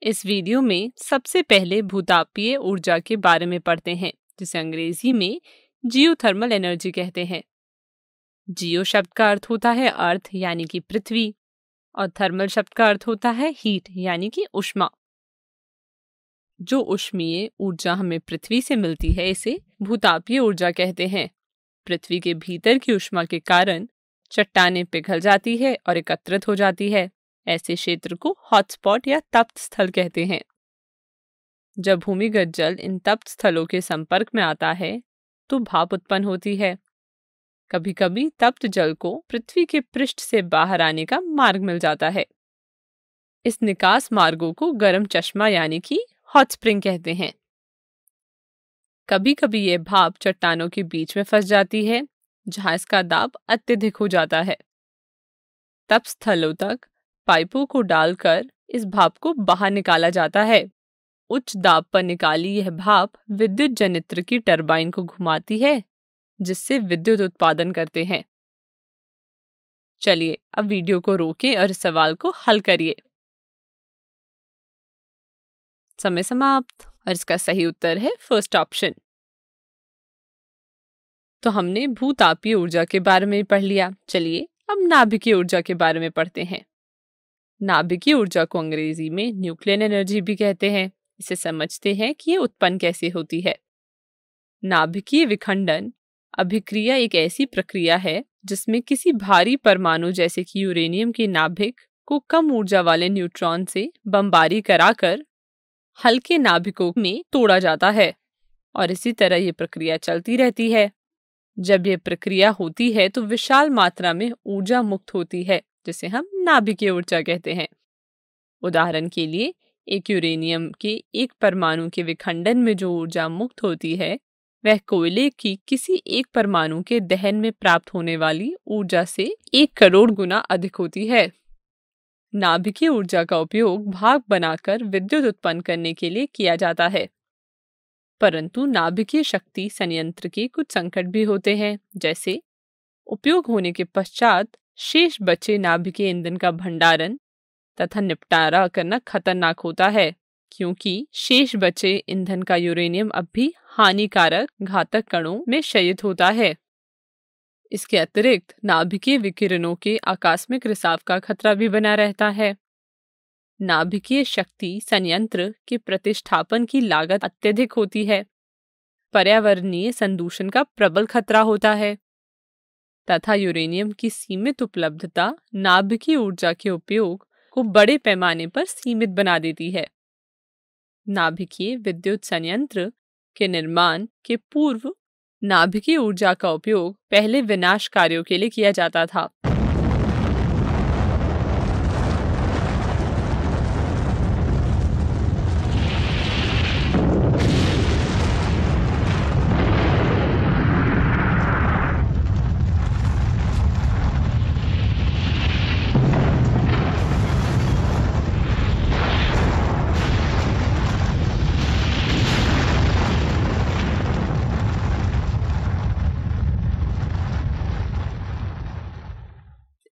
इस वीडियो में सबसे पहले भूतापीय ऊर्जा के बारे में पढ़ते हैं, जिसे अंग्रेजी में जियोथर्मल एनर्जी कहते हैं। जियो शब्द का अर्थ होता है अर्थ यानी कि पृथ्वी, और थर्मल शब्द का अर्थ होता है हीट यानी कि उष्मा। जो उष्मीय ऊर्जा हमें पृथ्वी से मिलती है इसे भूतापीय ऊर्जा कहते हैं। पृथ्वी के भीतर की उष्मा के कारण चट्टानें पिघल जाती है और एकत्रित हो जाती है। ऐसे क्षेत्र को हॉटस्पॉट या तप्त स्थल कहते हैं। जब भूमिगत जल इन तप्त स्थलों के संपर्क में आता है तो भाप उत्पन्न होती है। कभी कभी तप्त जल को पृथ्वी के पृष्ठ से बाहर आने का मार्ग मिल जाता है। इस निकास मार्गों को गर्म चश्मा यानी कि हॉट स्प्रिंग कहते हैं। कभी कभी ये भाप चट्टानों के बीच में फंस जाती है, जहां इसका दाब अत्यधिक हो जाता है। तप्त स्थलों तक पाइपों को डालकर इस भाप को बाहर निकाला जाता है। उच्च दाब पर निकाली यह भाप विद्युत जनित्र की टरबाइन को घुमाती है, जिससे विद्युत उत्पादन करते हैं। चलिए अब वीडियो को रोकें और इस सवाल को हल करिए। समय समाप्त। और इसका सही उत्तर है फर्स्ट ऑप्शन। तो हमने भूतापीय ऊर्जा के बारे में पढ़ लिया। चलिए अब नाभिकीय ऊर्जा के बारे में पढ़ते हैं। नाभिकीय ऊर्जा को अंग्रेजी में न्यूक्लियर एनर्जी भी कहते हैं। इसे समझते हैं कि ये उत्पन्न कैसे होती है। नाभिकीय विखंडन अभिक्रिया एक ऐसी प्रक्रिया है जिसमें किसी भारी परमाणु जैसे कि यूरेनियम के नाभिक को कम ऊर्जा वाले न्यूट्रॉन से बमबारी कराकर हल्के नाभिकों में तोड़ा जाता है, और इसी तरह ये प्रक्रिया चलती रहती है। जब ये प्रक्रिया होती है तो विशाल मात्रा में ऊर्जा मुक्त होती है, जिसे हम नाभिकीय ऊर्जा कहते हैं। उदाहरण के लिए एक यूरेनियम के एक परमाणु के विखंडन में जो ऊर्जा मुक्त होती है वह कोयले की किसी एक परमाणु के दहन में प्राप्त होने वाली ऊर्जा से 1 करोड़ गुना अधिक होती है। नाभिकीय ऊर्जा का उपयोग भाप बनाकर विद्युत उत्पन्न करने के लिए किया जाता है। परंतु नाभिकीय शक्ति संयंत्र के कुछ संकट भी होते हैं, जैसे उपयोग होने के पश्चात शेष बचे नाभिकीय ईंधन का भंडारण तथा निपटारा करना खतरनाक होता है, क्योंकि शेष बचे ईंधन का यूरेनियम अब भी हानिकारक घातक कणों में क्षयित होता है। इसके अतिरिक्त नाभिकीय विकिरणों के आकस्मिक रिसाव का खतरा भी बना रहता है। नाभिकीय शक्ति संयंत्र के प्रतिष्ठापन की लागत अत्यधिक होती है। पर्यावरणीय संदूषण का प्रबल खतरा होता है तथा यूरेनियम की सीमित उपलब्धता नाभिकीय ऊर्जा के उपयोग को बड़े पैमाने पर सीमित बना देती है। नाभिकीय विद्युत संयंत्र के निर्माण के पूर्व नाभिकीय ऊर्जा का उपयोग पहले विनाश कार्यों के लिए किया जाता था।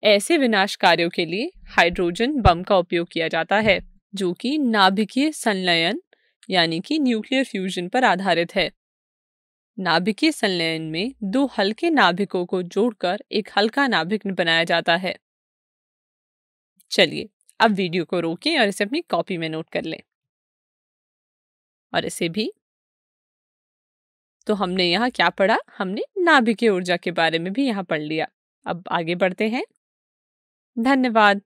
ऐसे विनाश कार्यों के लिए हाइड्रोजन बम का उपयोग किया जाता है, जो कि नाभिकीय संलयन यानी कि न्यूक्लियर फ्यूजन पर आधारित है। नाभिकीय संलयन में 2 हल्के नाभिकों को जोड़कर एक हल्का नाभिक बनाया जाता है। चलिए अब वीडियो को रोकें और इसे अपनी कॉपी में नोट कर लें, और इसे भी। तो हमने यहाँ क्या पढ़ा? हमने नाभिकीय ऊर्जा के बारे में भी यहाँ पढ़ लिया। अब आगे बढ़ते हैं। धन्यवाद।